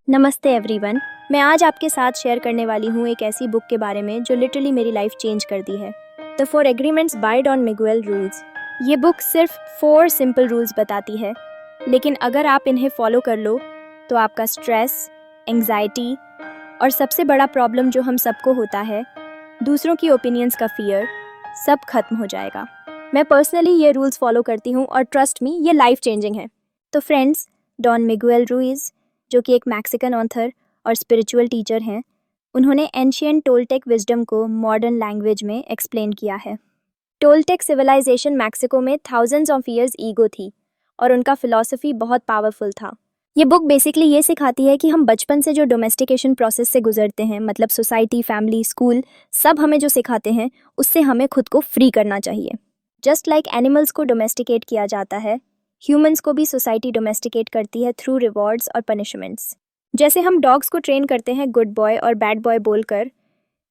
नमस्ते एवरीवन, मैं आज आपके साथ शेयर करने वाली हूँ एक ऐसी बुक के बारे में जो लिटरली मेरी लाइफ चेंज कर दी है। The 4 agreements by Don Miguel rules. ये बुक सिर्फ 4 सिंपल रूल्स बताती है, लेकिन अगर आप इन्हें फॉलो कर लो तो आपका स्ट्रेस, एंग्जाइटी और सबसे बड़ा प्रॉब्लम जो हम सबको होता है, दूसरों की ओपिनियंस का फियर, सब खत्म हो जाएगा। मैं पर्सनली ये रूल्स फॉलो करती हूँ और ट्रस्ट मी, ये लाइफ चेंजिंग है। तो फ्रेंड्स, डॉन मिगुएल रूइज जो कि एक मैक्सिकन ऑथर और स्पिरिचुअल टीचर हैं, उन्होंने एंशिएंट टोलटेक विजडम को मॉडर्न लैंग्वेज में एक्सप्लेन किया है। टोलटेक सिविलाइजेशन मैक्सिको में थाउजेंड्स ऑफ ईयर्स ईगो थी और उनका फिलॉसफी बहुत पावरफुल था। ये बुक बेसिकली ये सिखाती है कि हम बचपन से जो डोमेस्टिकेशन प्रोसेस से गुजरते हैं, मतलब सोसाइटी, फैमिली, स्कूल, सब हमें जो सिखाते हैं उससे हमें खुद को फ्री करना चाहिए। जस्ट लाइक एनिमल्स को डोमेस्टिकेट किया जाता है, ह्यूमंस को भी सोसाइटी डोमेस्टिकेट करती है थ्रू रिवॉर्ड्स और पनिशमेंट्स। जैसे हम डॉग्स को ट्रेन करते हैं गुड बॉय और बैड बॉय बोलकर,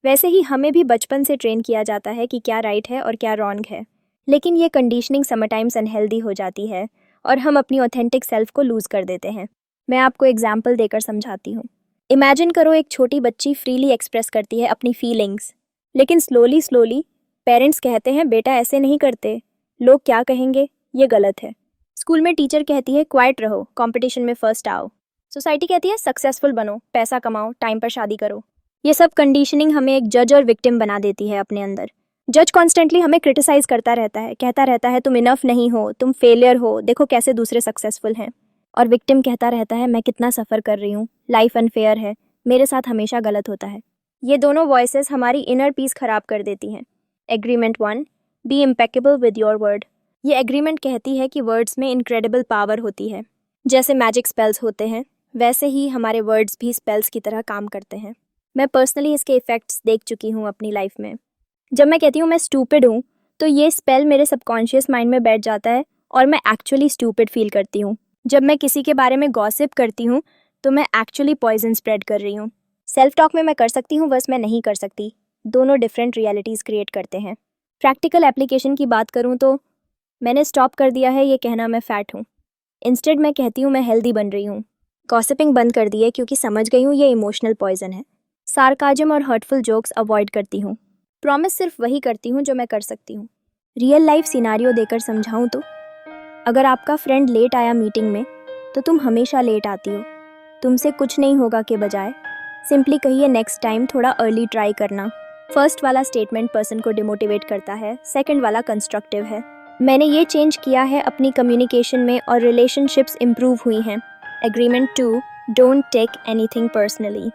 वैसे ही हमें भी बचपन से ट्रेन किया जाता है कि क्या राइट है और क्या रॉन्ग है। लेकिन ये कंडीशनिंग समटाइम्स अनहेल्दी हो जाती है और हम अपनी ऑथेंटिक सेल्फ को लूज़ कर देते हैं। मैं आपको एग्जाम्पल देकर समझाती हूँ। इमेजिन करो एक छोटी बच्ची फ्रीली एक्सप्रेस करती है अपनी फीलिंग्स, लेकिन स्लोली पेरेंट्स कहते हैं बेटा ऐसे नहीं करते, लोग क्या कहेंगे, ये गलत है। स्कूल में टीचर कहती है क्वाइट रहो, कंपटीशन में फर्स्ट आओ। सोसाइटी कहती है सक्सेसफुल बनो, पैसा कमाओ, टाइम पर शादी करो। ये सब कंडीशनिंग हमें एक जज और विक्टिम बना देती है अपने अंदर। जज कॉन्स्टेंटली हमें क्रिटिसाइज करता रहता है, कहता रहता है तुम इनफ नहीं हो, तुम फेलियर हो, देखो कैसे दूसरे सक्सेसफुल हैं। और विक्टिम कहता रहता है मैं कितना सफ़र कर रही हूँ, लाइफ अनफेयर है, मेरे साथ हमेशा गलत होता है। ये दोनों वॉइसेस हमारी इनर पीस खराब कर देती हैं। Agreement 1, be impeccable with your word. ये एग्रीमेंट कहती है कि वर्ड्स में इनक्रेडिबल पावर होती है। जैसे मैजिक स्पेल्स होते हैं, वैसे ही हमारे वर्ड्स भी स्पेल्स की तरह काम करते हैं। मैं पर्सनली इसके इफ़ेक्ट्स देख चुकी हूँ अपनी लाइफ में। जब मैं कहती हूँ मैं स्टूपिड हूँ, तो ये स्पेल मेरे सबकॉन्शियस माइंड में बैठ जाता है और मैं एक्चुअली स्टूपिड फील करती हूँ। जब मैं किसी के बारे में गॉसिप करती हूँ, तो मैं एक्चुअली पॉइजन स्प्रेड कर रही हूँ। सेल्फ टॉक में मैं कर सकती हूँ, बस मैं नहीं कर सकती। दोनों डिफरेंट रियलिटीज़ क्रिएट करते हैं। प्रैक्टिकल एप्लीकेशन की बात करूँ तो मैंने स्टॉप कर दिया है ये कहना मैं फ़ैट हूँ। इंस्टेड मैं कहती हूँ मैं हेल्दी बन रही हूँ। गॉसिपिंग बंद कर दी है क्योंकि समझ गई हूँ ये इमोशनल पॉइजन है। सार्काजम और हर्टफुल जोक्स अवॉइड करती हूँ। प्रॉमिस सिर्फ वही करती हूँ जो मैं कर सकती हूँ। रियल लाइफ सिनारियो देकर समझाऊँ तो, अगर आपका फ्रेंड लेट आया मीटिंग में, तो तुम हमेशा लेट आती हो। तुमसे कुछ नहीं होगा के बजाय सिंपली कहिए नेक्स्ट टाइम थोड़ा अर्ली ट्राई करना। फर्स्ट वाला स्टेटमेंट पर्सन को डिमोटिवेट करता है, सेकंड वाला कंस्ट्रक्टिव है। मैंने ये चेंज किया है अपनी कम्युनिकेशन में और रिलेशनशिप्स इम्प्रूव हुई हैं। Agreement 2, don't take anything personally.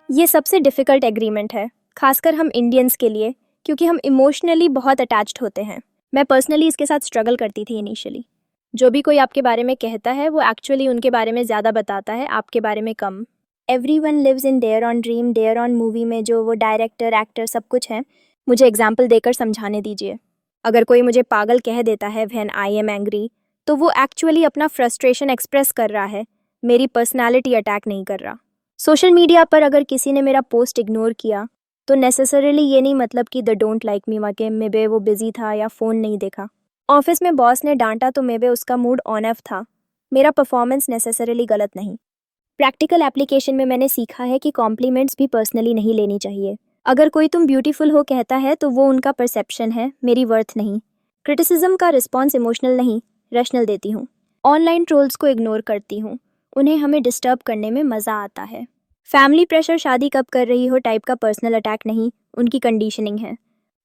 ये सबसे डिफ़िकल्ट एग्रीमेंट है, खासकर हम इंडियंस के लिए, क्योंकि हम इमोशनली बहुत अटैच्ड होते हैं। मैं पर्सनली इसके साथ स्ट्रगल करती थी इनिशियली। जो भी कोई आपके बारे में कहता है वो एक्चुअली उनके बारे में ज़्यादा बताता है, आपके बारे में कम। Everyone lives in their own dream, their own movie में जो वो डायरेक्टर, एक्टर सब कुछ है, मुझे एग्जाम्पल देकर समझाने दीजिए। अगर कोई मुझे पागल कह देता है व्हेन आई एम एंग्री, तो वो एक्चुअली अपना फ्रस्ट्रेशन एक्सप्रेस कर रहा है, मेरी पर्सनालिटी अटैक नहीं कर रहा। सोशल मीडिया पर अगर किसी ने मेरा पोस्ट इग्नोर किया, तो नेसेसरीली ये नहीं मतलब कि द डोंट लाइक मी वाके मेबे वो बिजी था या फ़ोन नहीं देखा। ऑफिस में बॉस ने डांटा तो मेबे उसका मूड ऑन ऑफ था, मेरा परफॉर्मेंस नेसेसरीली गलत नहीं। प्रैक्टिकल एप्लीकेशन में मैंने सीखा है कि कॉम्प्लीमेंट्स भी पर्सनली नहीं लेनी चाहिए। अगर कोई तुम ब्यूटीफुल हो कहता है तो वो उनका परसेप्शन है, मेरी वर्थ नहीं। क्रिटिसिज्म का रिस्पॉन्स इमोशनल नहीं, रैशनल देती हूँ। ऑनलाइन ट्रोल्स को इग्नोर करती हूँ, उन्हें हमें डिस्टर्ब करने में मज़ा आता है। फैमिली प्रेशर शादी कब कर रही हो टाइप का पर्सनल अटैक नहीं, उनकी कंडीशनिंग है।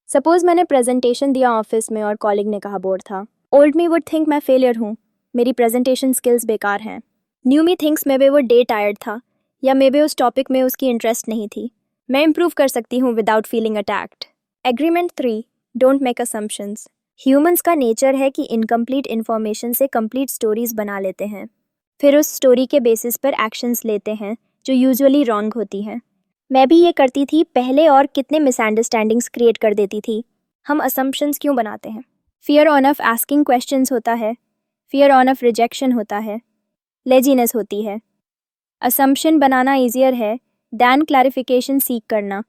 सपोज मैंने प्रेजेंटेशन दिया ऑफिस में और कॉलिग ने कहा बोर्ड था। ओल्ड मी वुड थिंक मैं फेलियर हूँ, मेरी प्रेजेंटेशन स्किल्स बेकार हैं। न्यू मी थिंक्स मे बे वो डे टायर्ड था, या मे बे उस टॉपिक में उसकी इंटरेस्ट नहीं थी। मैं इम्प्रूव कर सकती हूँ without feeling attacked. Agreement 3, don't make assumptions. Humans का नेचर है कि इनकम्प्लीट इन्फॉर्मेशन से कंप्लीट स्टोरीज बना लेते हैं, फिर उस स्टोरी के बेसिस पर एक्शंस लेते हैं जो यूजुअली रॉन्ग होती हैं। मैं भी ये करती थी पहले और कितने मिसअंडरस्टैंडिंग्स क्रिएट कर देती थी। हम असम्पशंस क्यों बनाते हैं? Fear on off asking questions होता है, फियर ऑन ऑफ रिजेक्शन होता है, लेजीनेस होती है। असम्पशन बनाना ईजियर है दैन क्लैरिफिकेशन सीख करना,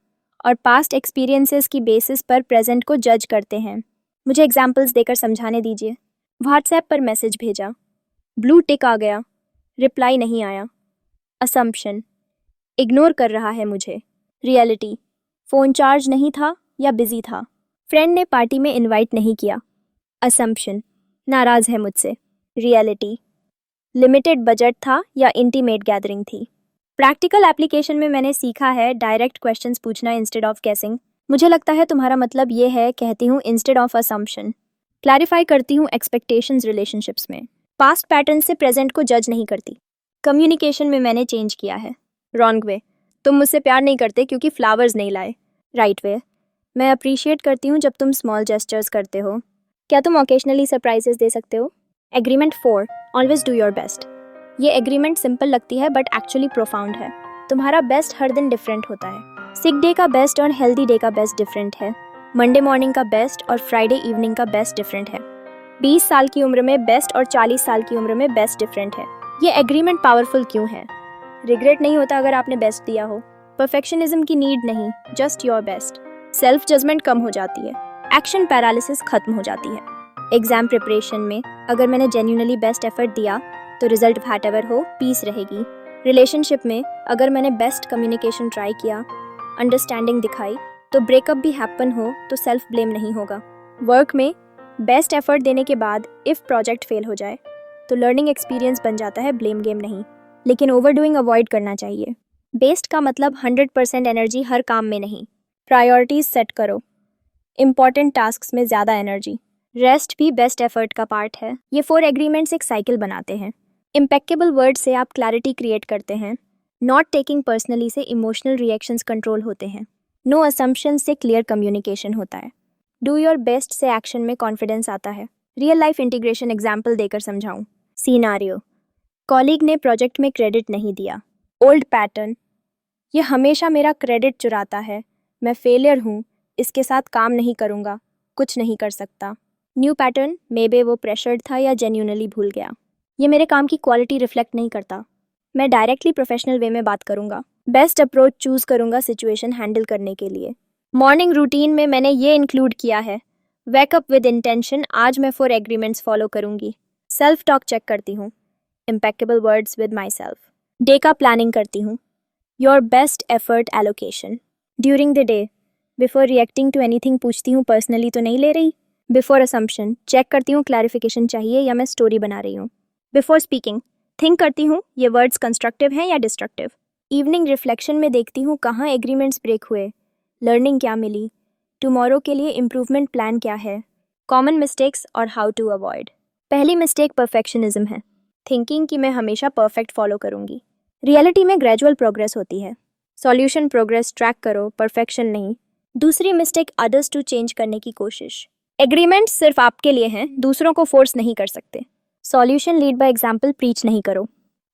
और पास्ट एक्सपीरियंसेस की बेसिस पर प्रेजेंट को जज करते हैं। मुझे एग्जाम्पल्स देकर समझाने दीजिए। व्हाट्सएप पर मैसेज भेजा, ब्लू टिक आ गया, रिप्लाई नहीं आया। असम्पशन, इग्नोर कर रहा है मुझे। रियलिटी, फ़ोन चार्ज नहीं था या बिजी था। फ्रेंड ने पार्टी में इनवाइट नहीं किया। असम्पशन, नाराज़ है मुझसे। रियलिटी, लिमिटेड बजट था या इंटीमेट गैदरिंग थी। प्रैक्टिकल एप्लीकेशन में मैंने सीखा है डायरेक्ट क्वेश्चंस पूछना इंस्टेड ऑफ गेसिंग। मुझे लगता है तुम्हारा मतलब ये है, कहती हूँ इंस्टेड ऑफ असम्पशन। क्लैरिफाई करती हूँ एक्सपेक्टेशंस रिलेशनशिप्स में। पास्ट पैटर्न से प्रेजेंट को जज नहीं करती। कम्युनिकेशन में मैंने चेंज किया है। रॉन्ग वे, तुम मुझसे प्यार नहीं करते क्योंकि फ्लावर्स नहीं लाए। राइट वे, मैं अप्रिशिएट करती हूँ जब तुम स्मॉल जेस्चर्स करते हो। क्या तुम ओकेजनली सरप्राइजेस दे सकते हो? Agreement 4, always do your best. ये एग्रीमेंट सिंपल लगती है बट एक्चुअली प्रोफाउंड है। तुम्हारा बेस्ट हर दिन डिफरेंट होता है। सिक डे का बेस्ट और हेल्दी डे का बेस्ट डिफरेंट है। मंडे मॉर्निंग का बेस्ट और फ्राइडे इवनिंग का बेस्ट डिफरेंट है। 20 साल की उम्र में बेस्ट और 40 साल की उम्र में बेस्ट डिफरेंट है। ये एग्रीमेंट पावरफुल क्यों है? रिग्रेट नहीं होता अगर आपने बेस्ट दिया हो। परफेक्शनिज्म की नीड नहीं, just your best. Self judgement कम हो जाती है। एक्शन पैरालिसिस खत्म हो जाती है। एग्जाम प्रिपरेशन में अगर मैंने जेन्युइनली बेस्ट एफर्ट दिया तो रिजल्ट व्हाटएवर हो, पीस रहेगी। रिलेशनशिप में अगर मैंने बेस्ट कम्युनिकेशन ट्राई किया, अंडरस्टैंडिंग दिखाई, तो ब्रेकअप भी हैपन हो तो सेल्फ ब्लेम नहीं होगा। वर्क में बेस्ट एफर्ट देने के बाद इफ़ प्रोजेक्ट फेल हो जाए तो लर्निंग एक्सपीरियंस बन जाता है, ब्लेम गेम नहीं। लेकिन ओवरडूइंग अवॉइड करना चाहिए। बेस्ट का मतलब 100% एनर्जी हर काम में नहीं। प्रायोरिटीज सेट करो। इंपॉर्टेंट टास्क्स में ज़्यादा एनर्जी। रेस्ट भी बेस्ट एफर्ट का पार्ट है। ये 4 एग्रीमेंट्स एक साइकिल बनाते हैं। इम्पेक्केबल वर्ड से आप क्लैरिटी क्रिएट करते हैं। नॉट टेकिंग पर्सनली से इमोशनल रिएक्शंस कंट्रोल होते हैं। नो असम्पशन से क्लियर कम्युनिकेशन होता है। डू योर बेस्ट से एक्शन में कॉन्फिडेंस आता है। रियल लाइफ इंटीग्रेशन एग्जाम्पल देकर समझाऊं। सीनारियो, कॉलीग ने प्रोजेक्ट में क्रेडिट नहीं दिया। ओल्ड पैटर्न, ये हमेशा मेरा क्रेडिट चुराता है, मैं फेलियर हूँ, इसके साथ काम नहीं करूँगा, कुछ नहीं कर सकता। न्यू पैटर्न, मे बे वो प्रेशर्ड था या जेन्युइनली भूल गया। ये मेरे काम की क्वालिटी रिफ्लेक्ट नहीं करता, मैं डायरेक्टली प्रोफेशनल वे में बात करूँगा। बेस्ट अप्रोच चूज़ करूँगा सिचुएशन हैंडल करने के लिए। मॉर्निंग रूटीन में मैंने ये इंक्लूड किया है। वेकअप विद इंटेंशन, आज मैं 4 एग्रीमेंट्स फॉलो करूँगी। सेल्फ टॉक चेक करती हूँ। Impeccable words with myself. Day का प्लानिंग करती हूँ। Your best effort allocation. During the day, before reacting to anything पूछती हूँ पर्सनली तो नहीं ले रही। बिफोर असम्पशन, चेक करती हूँ क्लैरिफिकेशन चाहिए या मैं स्टोरी बना रही हूँ। बिफोर स्पीकिंग, थिंक करती हूँ ये वर्ड्स कंस्ट्रक्टिव हैं या डिस्ट्रक्टिव। इवनिंग रिफ्लेक्शन में देखती हूँ कहाँ एग्रीमेंट्स ब्रेक हुए, लर्निंग क्या मिली, टुमारो के लिए इम्प्रूवमेंट प्लान क्या है, कॉमन मिस्टेक्स और हाउ टू अवॉइड। पहली मिस्टेक परफेक्शनिज्म है, थिंकिंग कि मैं हमेशा परफेक्ट फॉलो करूँगी। रियलिटी में ग्रेजुअल प्रोग्रेस होती है। सॉल्यूशन प्रोग्रेस ट्रैक करो, परफेक्शन नहीं। दूसरी मिस्टेक, अदर्स टू चेंज करने की कोशिश। एग्रीमेंट्स सिर्फ आपके लिए हैं, दूसरों को फोर्स नहीं कर सकते। Solution lead by example, preach नहीं करो।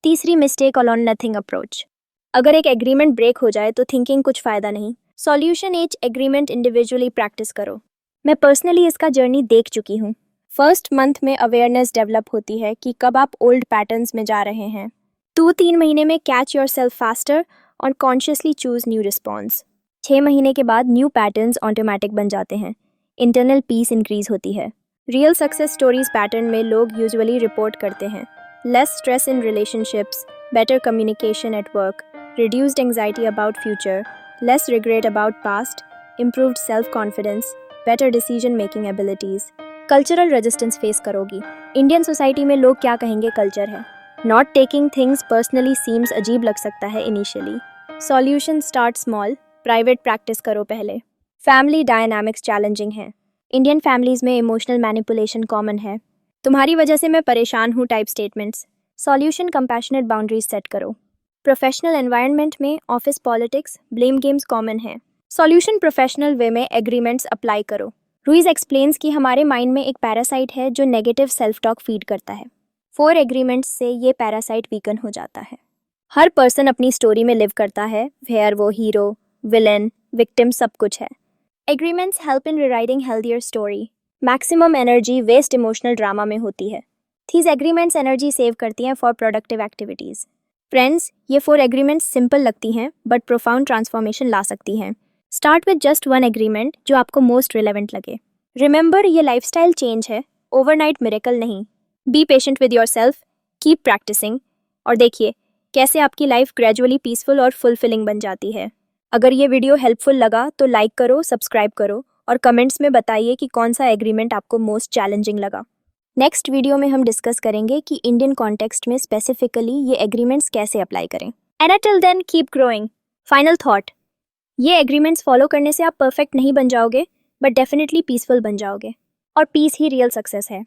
तीसरी mistake, all on nothing approach. अगर एक एग्रीमेंट ब्रेक हो जाए तो थिंकिंग कुछ फ़ायदा नहीं। Solution each agreement individually practice करो। मैं पर्सनली इसका जर्नी देख चुकी हूँ। फर्स्ट मंथ में अवेयरनेस डेवलप होती है कि कब आप ओल्ड पैटर्न्स में जा रहे हैं। 2-3 महीने में कैच योर सेल्फ फास्टर और कॉन्शियसली चूज न्यू रिस्पॉन्स। 6 महीने के बाद न्यू पैटर्न्स ऑटोमेटिक बन जाते हैं। इंटरनल पीस इंक्रीज होती है। रियल सक्सेस स्टोरीज पैटर्न में लोग यूजुअली रिपोर्ट करते हैं। Less stress in relationships, better communication at work, reduced anxiety about future, less regret about past, improved self confidence, better decision making abilities. Cultural resistance face करोगी। Indian society में लोग क्या कहेंगे culture है। Not taking things personally seems अजीब लग सकता है initially. Solution start small, private practice करो पहले। फैमिली डायनामिक्स चैलेंजिंग है। इंडियन फैमिलीज में इमोशनल मैनिपुलेशन कॉमन है। तुम्हारी वजह से मैं परेशान हूँ type statements. Solution compassionate boundaries set करो। प्रोफेशनल एनवायरनमेंट में office politics, blame games common है। सॉल्यूशन प्रोफेशनल वे में एग्रीमेंट्स अप्लाई करो। रुइज एक्सप्लेन्स कि हमारे माइंड में एक पैरासाइट है जो नेगेटिव सेल्फ टॉक फीड करता है। 4 एग्रीमेंट्स से ये पैरासाइट वीकन हो जाता है। हर पर्सन अपनी स्टोरी में लिव करता है, वेयर वो हीरो, विलेन, विक्टिम सब कुछ है। Agreements help in rewriting healthier story. Maximum energy waste emotional drama में होती है। थीज एग्रीमेंट्स एनर्जी सेव करती हैं फॉर प्रोडक्टिव एक्टिविटीज़। फ्रेंड्स, ये 4 एग्रीमेंट्स सिंपल लगती हैं बट प्रोफाउंड ट्रांसफॉर्मेशन ला सकती हैं। स्टार्ट विद जस्ट 1 एग्रीमेंट जो आपको मोस्ट रिलेवेंट लगे। रिमेंबर, ये लाइफस्टाइल चेंज है, ओवरनाइट मिरेकल नहीं। Be patient with yourself, keep practising, और देखिए कैसे आपकी लाइफ ग्रेजुअली पीसफुल और फुलफिलिंग बन जाती है। अगर ये वीडियो हेल्पफुल लगा तो लाइक करो, सब्सक्राइब करो और कमेंट्स में बताइए कि कौन सा एग्रीमेंट आपको मोस्ट चैलेंजिंग लगा। नेक्स्ट वीडियो में हम डिस्कस करेंगे कि इंडियन कॉन्टेक्स्ट में स्पेसिफिकली ये एग्रीमेंट्स कैसे अप्लाई करें। And till then keep growing. Final thought, ये एग्रीमेंट्स फॉलो करने से आप परफेक्ट नहीं बन जाओगे, बट डेफिनेटली पीसफुल बन जाओगे, और पीस ही रियल सक्सेस है।